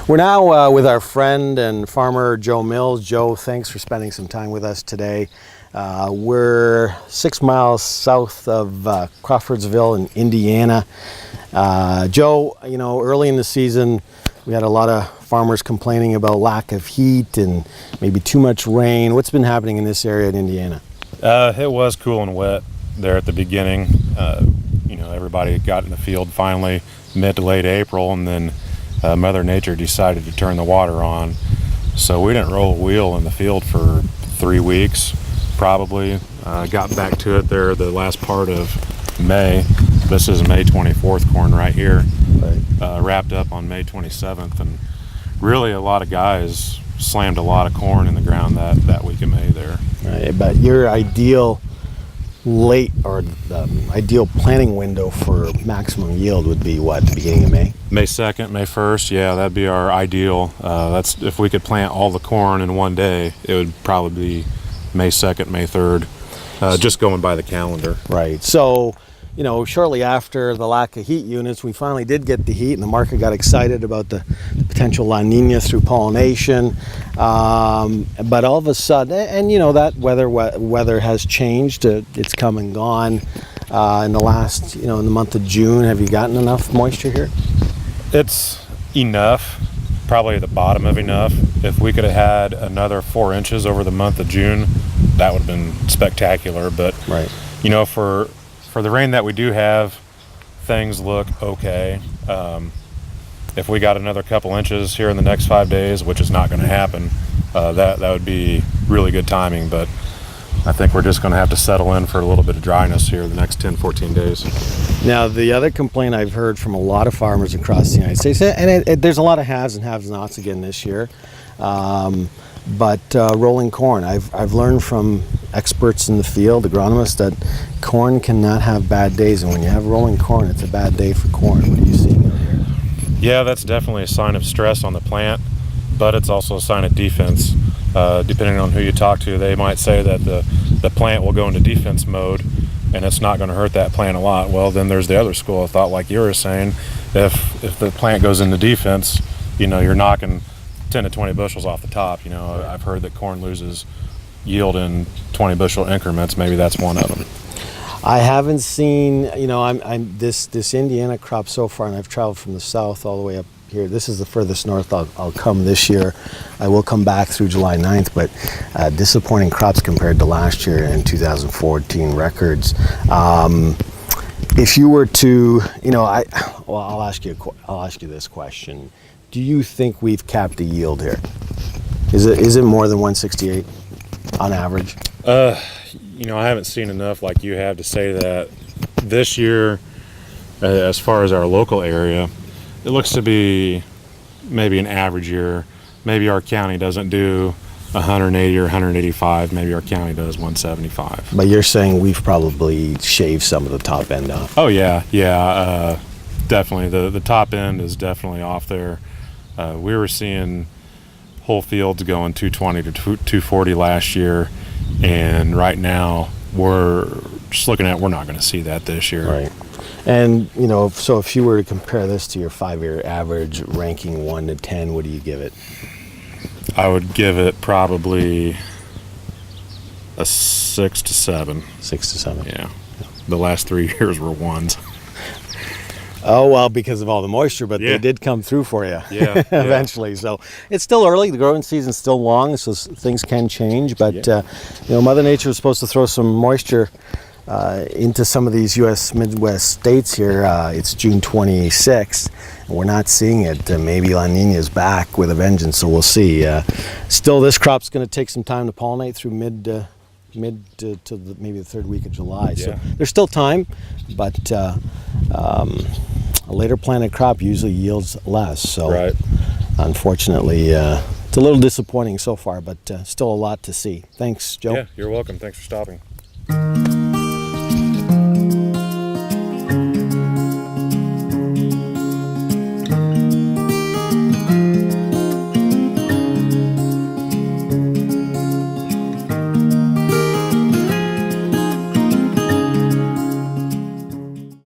We're now with our friend and farmer Joe Mills. Joe, thanks for spending some time with us today. We're 6 miles south of Crawfordsville in Indiana. Joe, you know, early in the season we had a lot of farmers complaining about lack of heat and maybe too much rain. What's been happening in this area in Indiana? It was cool and wet there at the beginning. You know, everybody got in the field finally mid to late April, and then Mother Nature decided to turn the water on. So we didn't roll a wheel in the field for 3 weeks, probably. Got back to it there the last part of May. This is May 24th corn right here. Right. Wrapped up on May 27th, and really a lot of guys slammed a lot of corn in the ground that week of May there. Right, but your ideal ideal planting window for maximum yield would be what, the beginning of May? May 2nd, May 1st, yeah, that'd be our ideal. That's if we could plant all the corn in one day, it would probably be May 2nd, May 3rd, just going by the calendar. Right, so, you know, shortly after the lack of heat units, we finally did get the heat, and the market got excited about the potential La Nina through pollination. But all of a sudden, and you know, that weather has changed. It's come and gone. In the last, you know, in the month of June, have you gotten enough moisture here? It's enough, probably at the bottom of enough. If we could have had another 4 inches over the month of June, that would have been spectacular. But right, you know, for the rain that we do have, things look okay. If we got another couple inches here in the next 5 days, which is not going to happen, that would be really good timing. But I think we're just going to have to settle in for a little bit of dryness here the next 10, 14 days. Now, the other complaint I've heard from a lot of farmers across the United States, and there's a lot of haves and have-nots again this year, but rolling corn. I've learned from experts in the field, agronomists, that corn cannot have bad days, and when you have rolling corn, it's a bad day for corn. What are you seeing out here? Yeah, that's definitely a sign of stress on the plant, but it's also a sign of defense. Depending on who you talk to, they might say that the plant will go into defense mode and it's not going to hurt that plant a lot. Well, then there's the other school of thought, like you were saying, if the plant goes into defense, you know, you're knocking 10 to 20 bushels off the top. You know, I've heard that corn loses yield in 20 bushel increments. Maybe that's one of them. I haven't seen, you know, I'm this Indiana crop so far, and I've traveled from the south all the way up here. This is the furthest north I'll come this year. I will come back through July 9th, but disappointing crops compared to last year in 2014 records. If you were to, you know, I'll ask you this question. Do you think we've capped the yield here? Is it more than 168 on average? You know, I haven't seen enough like you have to say that. This year, as far as our local area, it looks to be maybe an average year. Maybe our county doesn't do 180 or 185. Maybe our county does 175. But you're saying we've probably shaved some of the top end off. Oh yeah, definitely. The top end is definitely off there. We were seeing whole fields going 220 to 240 last year, and right now we're just looking at, we're not going to see that this year. Right. And, you know, so if you were to compare this to your 5-year average, ranking 1 to 10, what do you give it? I would give it probably a 6 to 7. 6 to 7. Yeah. The last 3 years were 1s. Oh, well, because of all the moisture, but they did come through for you eventually. Yeah. So it's still early. The growing season's still long, so things can change. But, you know, Mother Nature was supposed to throw some moisture into some of these U.S. Midwest states here. It's June 26th, and we're not seeing it. Maybe La Nina is back with a vengeance, so we'll see. Still, this crop's going to take some time to pollinate through mid to maybe the third week of July. So there's still time, but a later planted crop usually yields less. So unfortunately, it's a little disappointing so far, but still a lot to see. Thanks, Joe. Yeah, you're welcome. Thanks for stopping.